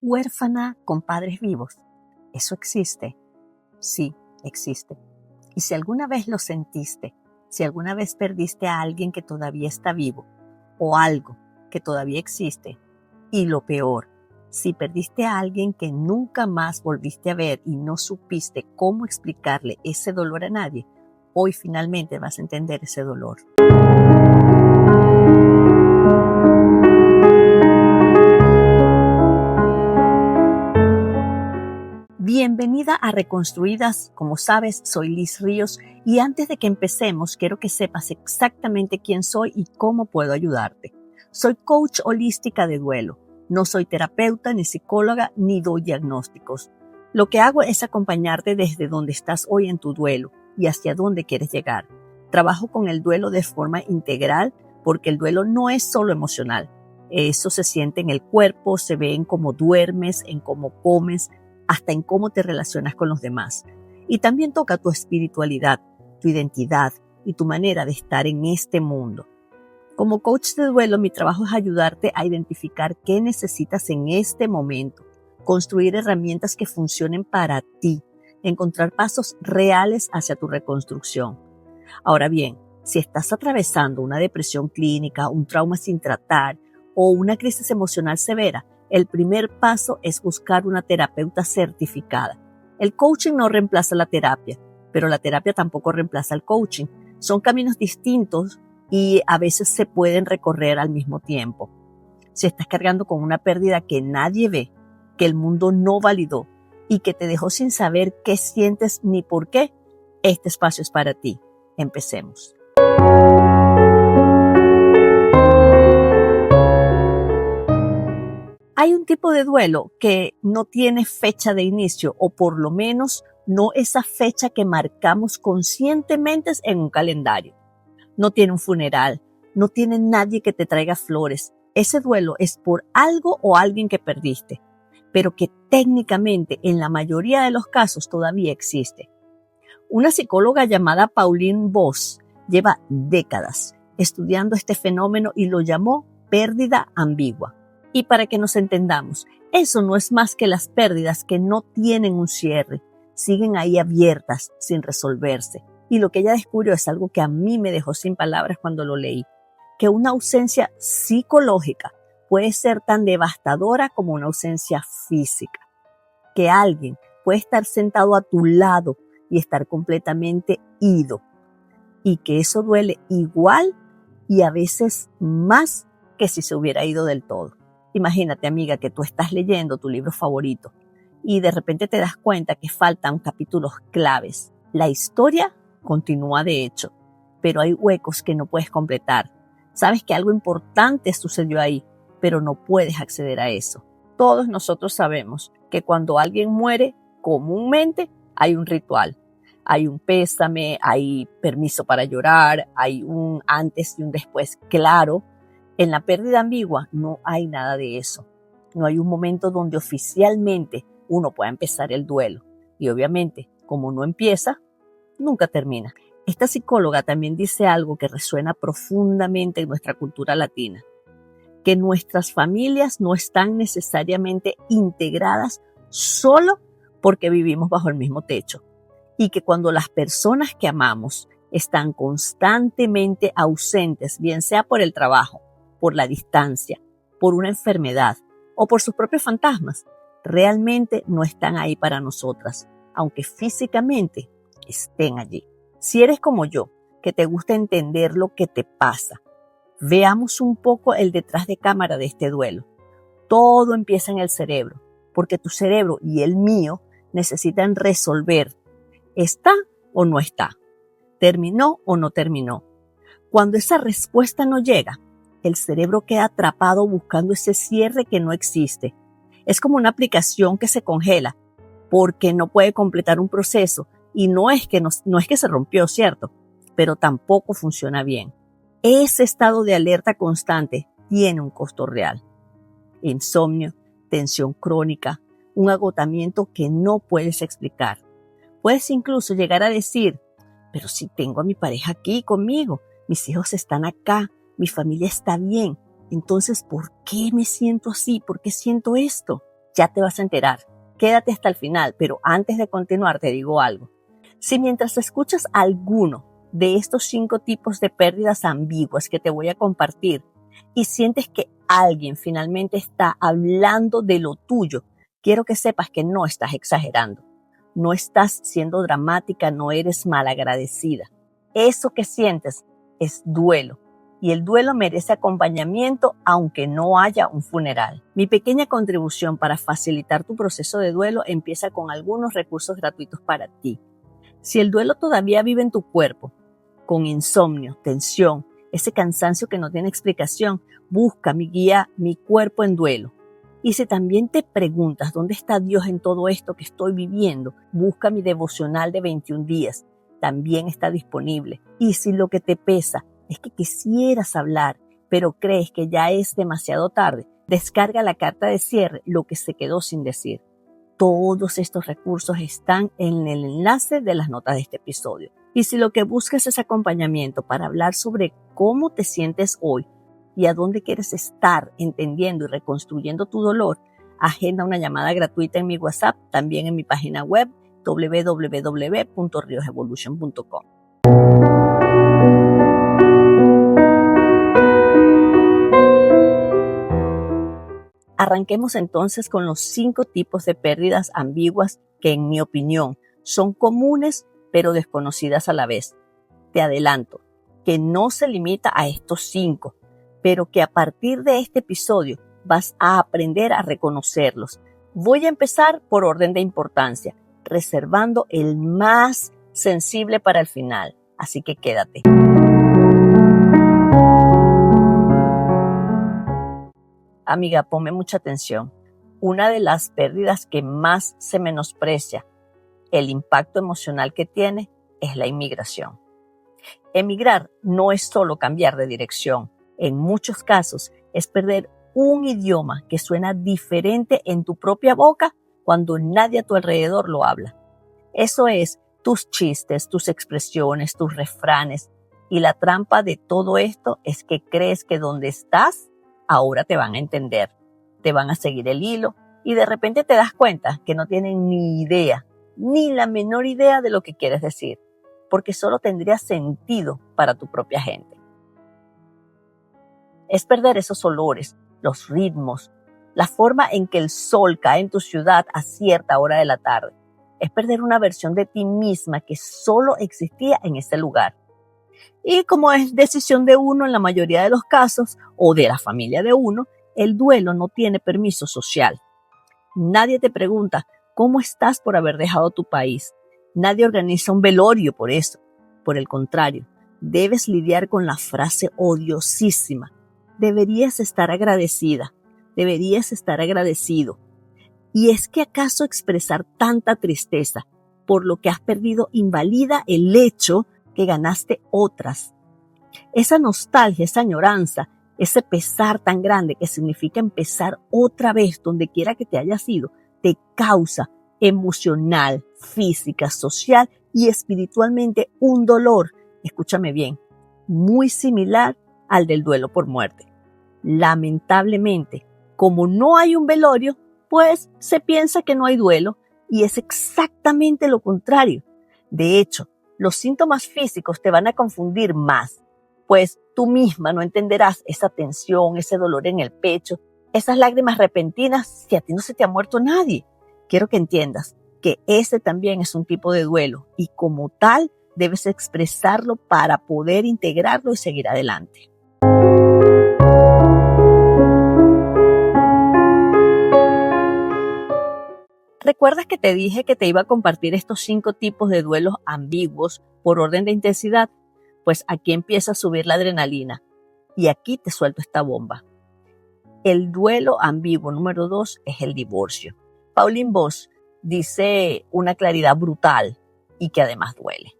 Huérfana con padres vivos. ¿Eso existe? Sí, existe. Y si alguna vez lo sentiste, si alguna vez perdiste a alguien que todavía está vivo o algo que todavía existe, y lo peor, si perdiste a alguien que nunca más volviste a ver y no supiste cómo explicarle ese dolor a nadie, hoy finalmente vas a entender ese dolor. Bienvenida a Reconstruidas. Como sabes, soy Liz Ríos y antes de que empecemos, quiero que sepas exactamente quién soy y cómo puedo ayudarte. Soy coach holística de duelo. No soy terapeuta, ni psicóloga, ni doy diagnósticos. Lo que hago es acompañarte desde donde estás hoy en tu duelo y hacia dónde quieres llegar. Trabajo con el duelo de forma integral porque el duelo no es solo emocional. Eso se siente en el cuerpo, se ve en cómo duermes, en cómo comes, hasta en cómo te relacionas con los demás. Y también toca tu espiritualidad, tu identidad y tu manera de estar en este mundo. Como coach de duelo, mi trabajo es ayudarte a identificar qué necesitas en este momento, construir herramientas que funcionen para ti, encontrar pasos reales hacia tu reconstrucción. Ahora bien, si estás atravesando una depresión clínica, un trauma sin tratar o una crisis emocional severa, el primer paso es buscar una terapeuta certificada. El coaching no reemplaza la terapia, pero la terapia tampoco reemplaza el coaching. Son caminos distintos y a veces se pueden recorrer al mismo tiempo. Si estás cargando con una pérdida que nadie ve, que el mundo no validó y que te dejó sin saber qué sientes ni por qué, este espacio es para ti. Empecemos. Hay un tipo de duelo que no tiene fecha de inicio o por lo menos no esa fecha que marcamos conscientemente en un calendario. No tiene un funeral, no tiene nadie que te traiga flores. Ese duelo es por algo o alguien que perdiste, pero que técnicamente en la mayoría de los casos todavía existe. Una psicóloga llamada Pauline Voss lleva décadas estudiando este fenómeno y lo llamó pérdida ambigua. Y para que nos entendamos, eso no es más que las pérdidas que no tienen un cierre, siguen ahí abiertas, sin resolverse. Y lo que ella descubrió es algo que a mí me dejó sin palabras cuando lo leí, que una ausencia psicológica puede ser tan devastadora como una ausencia física, que alguien puede estar sentado a tu lado y estar completamente ido, y que eso duele igual y a veces más que si se hubiera ido del todo. Imagínate, amiga, que tú estás leyendo tu libro favorito y de repente te das cuenta que faltan capítulos claves. La historia continúa de hecho, pero hay huecos que no puedes completar. Sabes que algo importante sucedió ahí, pero no puedes acceder a eso. Todos nosotros sabemos que cuando alguien muere, comúnmente hay un ritual. Hay un pésame, hay permiso para llorar, hay un antes y un después claro. En la pérdida ambigua no hay nada de eso. No hay un momento donde oficialmente uno pueda empezar el duelo. Y obviamente, como no empieza, nunca termina. Esta psicóloga también dice algo que resuena profundamente en nuestra cultura latina, que nuestras familias no están necesariamente integradas solo porque vivimos bajo el mismo techo. Y que cuando las personas que amamos están constantemente ausentes, bien sea por el trabajo, por la distancia, por una enfermedad o por sus propios fantasmas, realmente no están ahí para nosotras, aunque físicamente estén allí. Si eres como yo, que te gusta entender lo que te pasa, veamos un poco el detrás de cámara de este duelo. Todo empieza en el cerebro, porque tu cerebro y el mío necesitan resolver: ¿está o no está? ¿Terminó o no terminó? Cuando esa respuesta no llega, el cerebro queda atrapado buscando ese cierre que no existe. Es como una aplicación que se congela porque no puede completar un proceso y no es que se rompió, ¿cierto? Pero tampoco funciona bien. Ese estado de alerta constante tiene un costo real. Insomnio, tensión crónica, un agotamiento que no puedes explicar. Puedes incluso llegar a decir: pero si tengo a mi pareja aquí conmigo, mis hijos están acá, mi familia está bien, entonces ¿por qué me siento así? ¿Por qué siento esto? Ya te vas a enterar. Quédate hasta el final, pero antes de continuar te digo algo. Si mientras escuchas alguno de estos 5 tipos de pérdidas ambiguas que te voy a compartir y sientes que alguien finalmente está hablando de lo tuyo, quiero que sepas que no estás exagerando. No estás siendo dramática, no eres malagradecida. Eso que sientes es duelo. Y el duelo merece acompañamiento aunque no haya un funeral. Mi pequeña contribución para facilitar tu proceso de duelo empieza con algunos recursos gratuitos para ti. Si el duelo todavía vive en tu cuerpo, con insomnio, tensión, ese cansancio que no tiene explicación, busca mi guía, Mi Cuerpo en Duelo. Y si también te preguntas dónde está Dios en todo esto que estoy viviendo, busca mi devocional de 21 días. También está disponible. Y si lo que te pesa es que quisieras hablar, pero crees que ya es demasiado tarde, descarga la carta de cierre, Lo que se quedó sin decir. Todos estos recursos están en el enlace de las notas de este episodio. Y si lo que buscas es acompañamiento para hablar sobre cómo te sientes hoy y a dónde quieres estar entendiendo y reconstruyendo tu dolor, agenda una llamada gratuita en mi WhatsApp, también en mi página web www.riosevolution.com. Arranquemos entonces con los 5 tipos de pérdidas ambiguas que, en mi opinión, son comunes pero desconocidas a la vez. Te adelanto que no se limita a estos 5, pero que a partir de este episodio vas a aprender a reconocerlos. Voy a empezar por orden de importancia, reservando el más sensible para el final, así que quédate. Amiga, ponme mucha atención. Una de las pérdidas que más se menosprecia, el impacto emocional que tiene, es la inmigración. Emigrar no es solo cambiar de dirección. En muchos casos es perder un idioma que suena diferente en tu propia boca cuando nadie a tu alrededor lo habla. Eso es tus chistes, tus expresiones, tus refranes. Y la trampa de todo esto es que crees que donde estás, ahora te van a entender, te van a seguir el hilo y de repente te das cuenta que no tienen ni idea, ni la menor idea de lo que quieres decir, porque solo tendría sentido para tu propia gente. Es perder esos olores, los ritmos, la forma en que el sol cae en tu ciudad a cierta hora de la tarde. Es perder una versión de ti misma que solo existía en ese lugar. Y como es decisión de uno en la mayoría de los casos, o de la familia de uno, el duelo no tiene permiso social. Nadie te pregunta cómo estás por haber dejado tu país. Nadie organiza un velorio por eso. Por el contrario, debes lidiar con la frase odiosísima: deberías estar agradecida, deberías estar agradecido. ¿Y es que acaso expresar tanta tristeza por lo que has perdido invalida el hecho que ganaste otras? Esa nostalgia, esa añoranza, ese pesar tan grande que significa empezar otra vez donde quiera que te hayas ido, te causa emocional, física, social y espiritualmente un dolor, escúchame bien, muy similar al del duelo por muerte. Lamentablemente, como no hay un velorio, pues se piensa que no hay duelo y es exactamente lo contrario. De hecho, los síntomas físicos te van a confundir más, pues tú misma no entenderás esa tensión, ese dolor en el pecho, esas lágrimas repentinas si a ti no se te ha muerto nadie. Quiero que entiendas que ese también es un tipo de duelo y como tal debes expresarlo para poder integrarlo y seguir adelante. ¿Recuerdas que te dije que te iba a compartir estos 5 tipos de duelos ambiguos por orden de intensidad? Pues aquí empieza a subir la adrenalina y aquí te suelto esta bomba. El duelo ambiguo número 2 es el divorcio. Pauline Boss dice una claridad brutal y que además duele.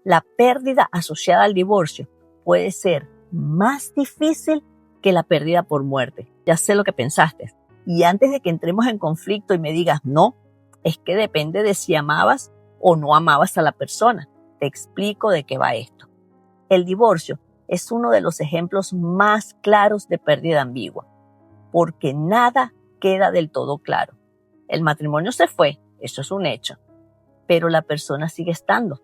La pérdida asociada al divorcio puede ser más difícil que la pérdida por muerte. Ya sé lo que pensaste. Y antes de que entremos en conflicto y me digas no, es que depende de si amabas o no amabas a la persona. Te explico de qué va esto. El divorcio es uno de los ejemplos más claros de pérdida ambigua, porque nada queda del todo claro. El matrimonio se fue, eso es un hecho, pero la persona sigue estando.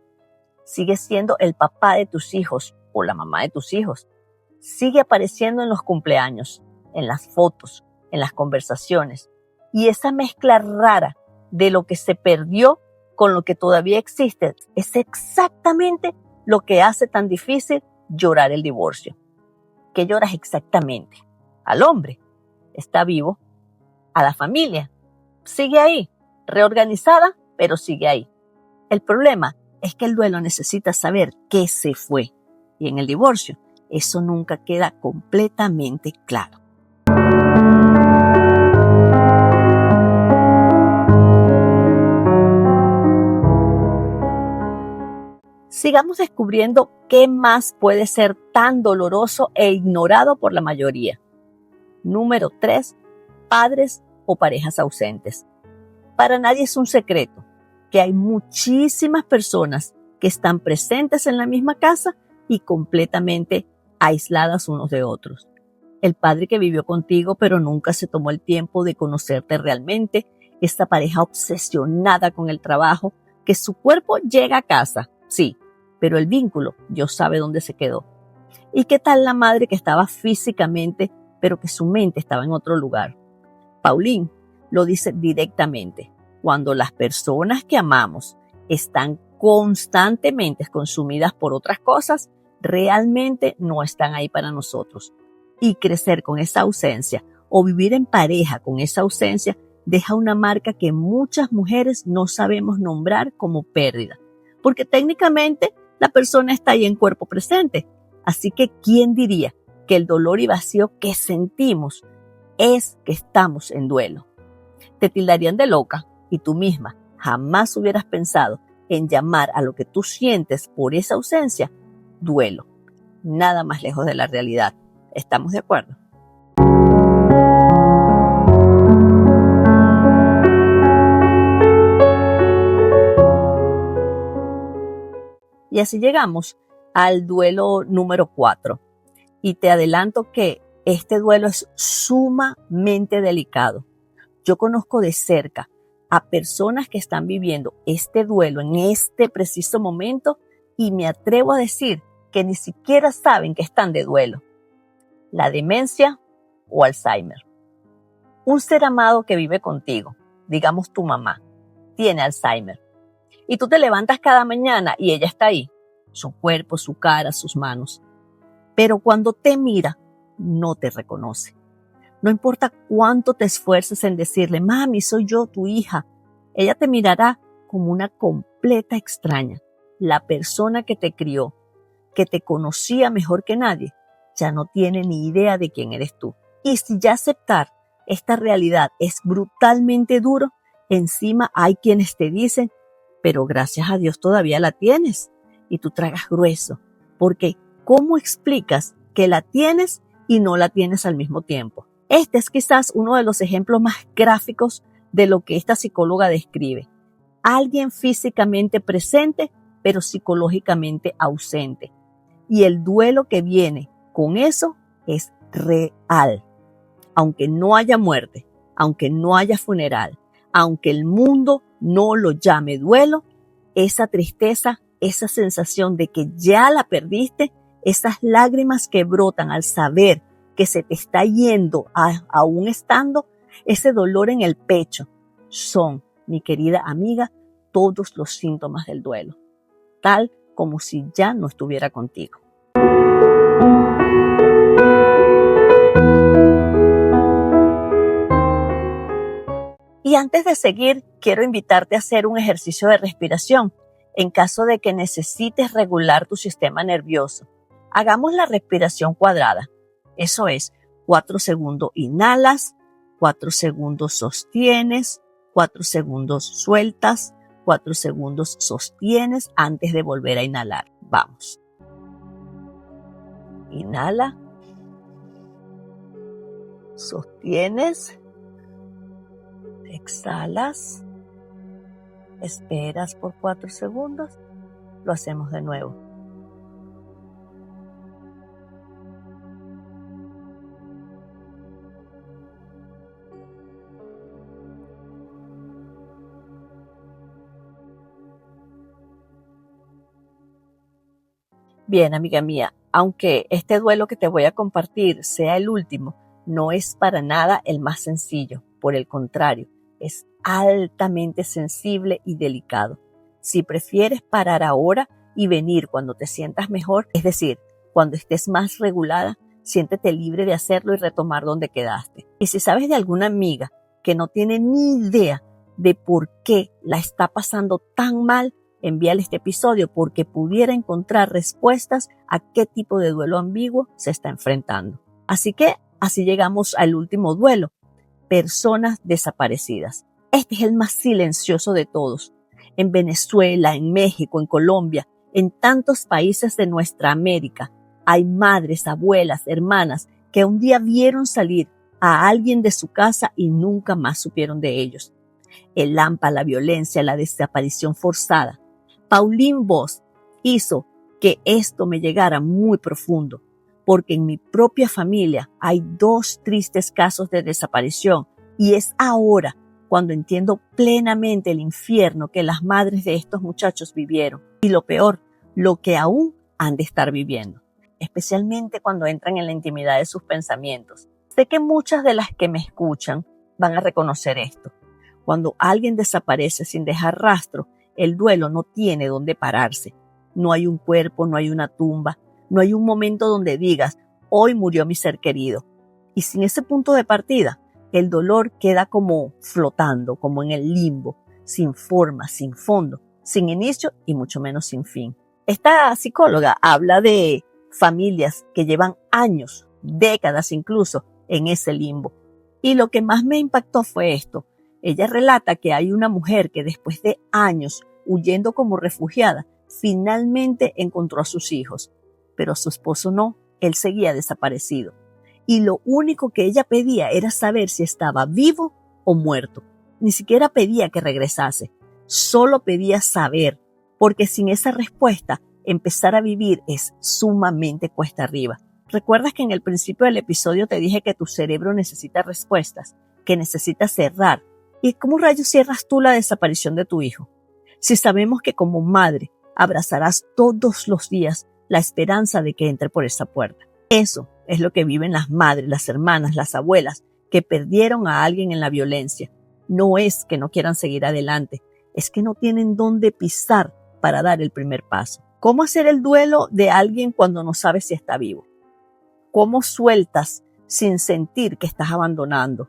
Sigue siendo el papá de tus hijos o la mamá de tus hijos. Sigue apareciendo en los cumpleaños, en las fotos, en las conversaciones. Y esa mezcla rara de lo que se perdió con lo que todavía existe es exactamente lo que hace tan difícil llorar el divorcio. ¿Qué lloras exactamente? Al hombre, está vivo. A la familia, sigue ahí, reorganizada, pero sigue ahí. El problema es que el duelo necesita saber qué se fue. Y en el divorcio, eso nunca queda completamente claro. Sigamos descubriendo qué más puede ser tan doloroso e ignorado por la mayoría. Número 3. Padres o parejas ausentes. Para nadie es un secreto que hay muchísimas personas que están presentes en la misma casa y completamente aisladas unos de otros. El padre que vivió contigo pero nunca se tomó el tiempo de conocerte realmente, esta pareja obsesionada con el trabajo, que su cuerpo llega a casa, sí, pero el vínculo Dios sabe dónde se quedó. ¿Y qué tal la madre que estaba físicamente pero que su mente estaba en otro lugar? Pauline lo dice directamente. Cuando las personas que amamos están constantemente consumidas por otras cosas, realmente no están ahí para nosotros. Y crecer con esa ausencia o vivir en pareja con esa ausencia deja una marca que muchas mujeres no sabemos nombrar como pérdida. Porque técnicamente la persona está ahí en cuerpo presente. Así que, ¿quién diría que el dolor y vacío que sentimos es que estamos en duelo? Te tildarían de loca y tú misma jamás hubieras pensado en llamar a lo que tú sientes por esa ausencia duelo. Nada más lejos de la realidad. ¿Estamos de acuerdo? Y así llegamos al duelo número 4. Y te adelanto que este duelo es sumamente delicado. Yo conozco de cerca a personas que están viviendo este duelo en este preciso momento y me atrevo a decir que ni siquiera saben que están de duelo. La demencia o Alzheimer. Un ser amado que vive contigo, digamos tu mamá, tiene Alzheimer. Y tú te levantas cada mañana y ella está ahí, su cuerpo, su cara, sus manos. Pero cuando te mira, no te reconoce. No importa cuánto te esfuerces en decirle, mami, soy yo, tu hija, ella te mirará como una completa extraña. La persona que te crió, que te conocía mejor que nadie, ya no tiene ni idea de quién eres tú. Y si ya aceptar esta realidad es brutalmente duro, encima hay quienes te dicen, pero gracias a Dios todavía la tienes. Y tú tragas grueso, porque ¿cómo explicas que la tienes y no la tienes al mismo tiempo? Este es quizás uno de los ejemplos más gráficos de lo que esta psicóloga describe. Alguien físicamente presente, pero psicológicamente ausente. Y el duelo que viene con eso es real. Aunque no haya muerte, aunque no haya funeral, aunque el mundo no lo llame duelo, esa tristeza, esa sensación de que ya la perdiste, esas lágrimas que brotan al saber que se te está yendo aún estando, ese dolor en el pecho, son, mi querida amiga, todos los síntomas del duelo, tal como si ya no estuviera contigo. Y antes de seguir, quiero invitarte a hacer un ejercicio de respiración en caso de que necesites regular tu sistema nervioso. Hagamos la respiración cuadrada. Eso es, 4 segundos inhalas, 4 segundos sostienes, 4 segundos sueltas, 4 segundos sostienes antes de volver a inhalar. Vamos. Inhala. Sostienes. Exhalas. Esperas por 4 segundos. Lo hacemos de nuevo. Bien, amiga mía, aunque este duelo que te voy a compartir sea el último, no es para nada el más sencillo. Por el contrario, es altamente sensible y delicado. Si prefieres parar ahora y venir cuando te sientas mejor, es decir, cuando estés más regulada, siéntete libre de hacerlo y retomar donde quedaste. Y si sabes de alguna amiga que no tiene ni idea de por qué la está pasando tan mal, envíale este episodio porque pudiera encontrar respuestas a qué tipo de duelo ambiguo se está enfrentando. Así que así llegamos al último duelo, personas desaparecidas. Este es el más silencioso de todos. En Venezuela, en México, en Colombia, en tantos países de nuestra América, hay madres, abuelas, hermanas que un día vieron salir a alguien de su casa y nunca más supieron de ellos. El hampa, la violencia, la desaparición forzada. Pauline Boss hizo que esto me llegara muy profundo, porque en mi propia familia hay 2 tristes casos de desaparición y es ahora cuando entiendo plenamente el infierno que las madres de estos muchachos vivieron y lo peor, lo que aún han de estar viviendo, especialmente cuando entran en la intimidad de sus pensamientos. Sé que muchas de las que me escuchan van a reconocer esto. Cuando alguien desaparece sin dejar rastro, el duelo no tiene dónde pararse. No hay un cuerpo, no hay una tumba, no hay un momento donde digas, hoy murió mi ser querido. Y sin ese punto de partida, el dolor queda como flotando, como en el limbo, sin forma, sin fondo, sin inicio y mucho menos sin fin. Esta psicóloga habla de familias que llevan años, décadas incluso, en ese limbo. Y lo que más me impactó fue esto. Ella relata que hay una mujer que después de años huyendo como refugiada, finalmente encontró a sus hijos, pero a su esposo no, él seguía desaparecido. Y lo único que ella pedía era saber si estaba vivo o muerto. Ni siquiera pedía que regresase, solo pedía saber, porque sin esa respuesta, empezar a vivir es sumamente cuesta arriba. ¿Recuerdas que en el principio del episodio te dije que tu cerebro necesita respuestas, que necesita cerrar? ¿Y cómo rayos cierras tú la desaparición de tu hijo? Si sabemos que como madre abrazarás todos los días la esperanza de que entre por esa puerta. Eso es lo que viven las madres, las hermanas, las abuelas que perdieron a alguien en la violencia. No es que no quieran seguir adelante, es que no tienen dónde pisar para dar el primer paso. ¿Cómo hacer el duelo de alguien cuando no sabes si está vivo? ¿Cómo sueltas sin sentir que estás abandonando?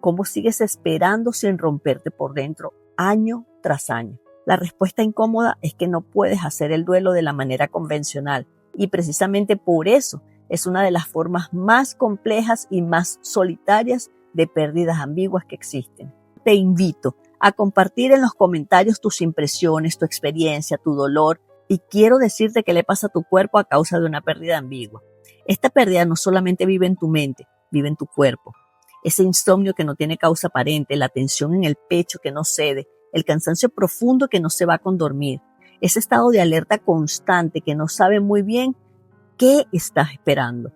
¿Cómo sigues esperando sin romperte por dentro año tras año? La respuesta incómoda es que no puedes hacer el duelo de la manera convencional y precisamente por eso es una de las formas más complejas y más solitarias de pérdidas ambiguas que existen. Te invito a compartir en los comentarios tus impresiones, tu experiencia, tu dolor y quiero decirte qué le pasa a tu cuerpo a causa de una pérdida ambigua. Esta pérdida no solamente vive en tu mente, vive en tu cuerpo. Ese insomnio que no tiene causa aparente, la tensión en el pecho que no cede, el cansancio profundo que no se va con dormir, ese estado de alerta constante que no sabe muy bien qué estás esperando.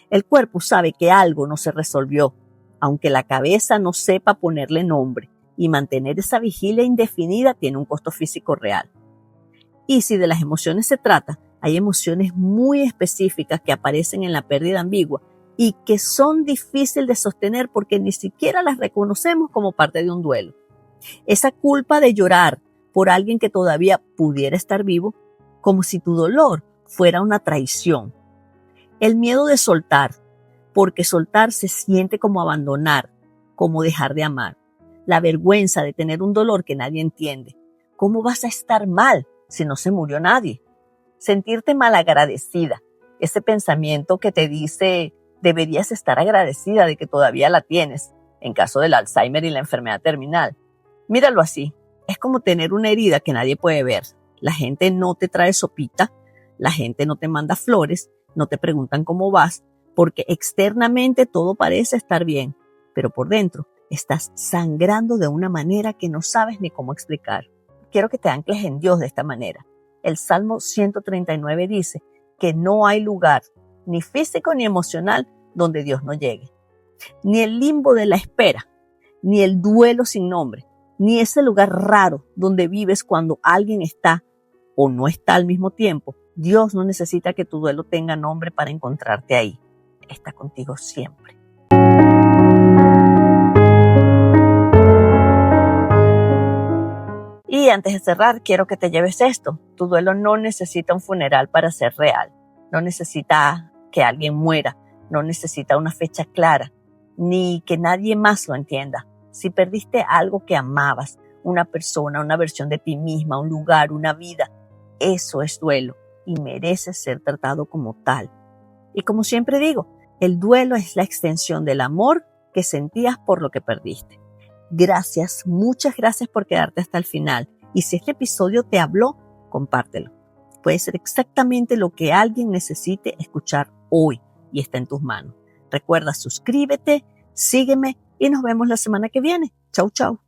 El cuerpo sabe que algo no se resolvió, aunque la cabeza no sepa ponerle nombre, y mantener esa vigilia indefinida tiene un costo físico real. Y si de las emociones se trata, hay emociones muy específicas que aparecen en la pérdida ambigua y que son difíciles de sostener porque ni siquiera las reconocemos como parte de un duelo. Esa culpa de llorar por alguien que todavía pudiera estar vivo, como si tu dolor fuera una traición. El miedo de soltar, porque soltar se siente como abandonar, como dejar de amar. La vergüenza de tener un dolor que nadie entiende. ¿Cómo vas a estar mal si no se murió nadie? Sentirte malagradecida, ese pensamiento que te dice deberías estar agradecida de que todavía la tienes, en caso del Alzheimer y la enfermedad terminal. Míralo así, es como tener una herida que nadie puede ver. La gente no te trae sopita, la gente no te manda flores, no te preguntan cómo vas, porque externamente todo parece estar bien, pero por dentro estás sangrando de una manera que no sabes ni cómo explicar. Quiero que te ancles en Dios de esta manera. El Salmo 139 dice que no hay lugar, ni físico ni emocional, donde Dios no llegue. Ni el limbo de la espera, ni el duelo sin nombre, ni ese lugar raro donde vives cuando alguien está o no está al mismo tiempo, Dios no necesita que tu duelo tenga nombre para encontrarte ahí. Está contigo siempre. Y antes de cerrar, quiero que te lleves esto. Tu duelo no necesita un funeral para ser real. No necesita que alguien muera. No necesita una fecha clara, ni que nadie más lo entienda. Si perdiste algo que amabas, una persona, una versión de ti misma, un lugar, una vida, eso es duelo y merece ser tratado como tal. Y como siempre digo, el duelo es la extensión del amor que sentías por lo que perdiste. Gracias, muchas gracias por quedarte hasta el final. Y si este episodio te habló, compártelo. Puede ser exactamente lo que alguien necesite escuchar hoy y está en tus manos. Recuerda, suscríbete, sígueme y nos vemos la semana que viene. Chau, chau.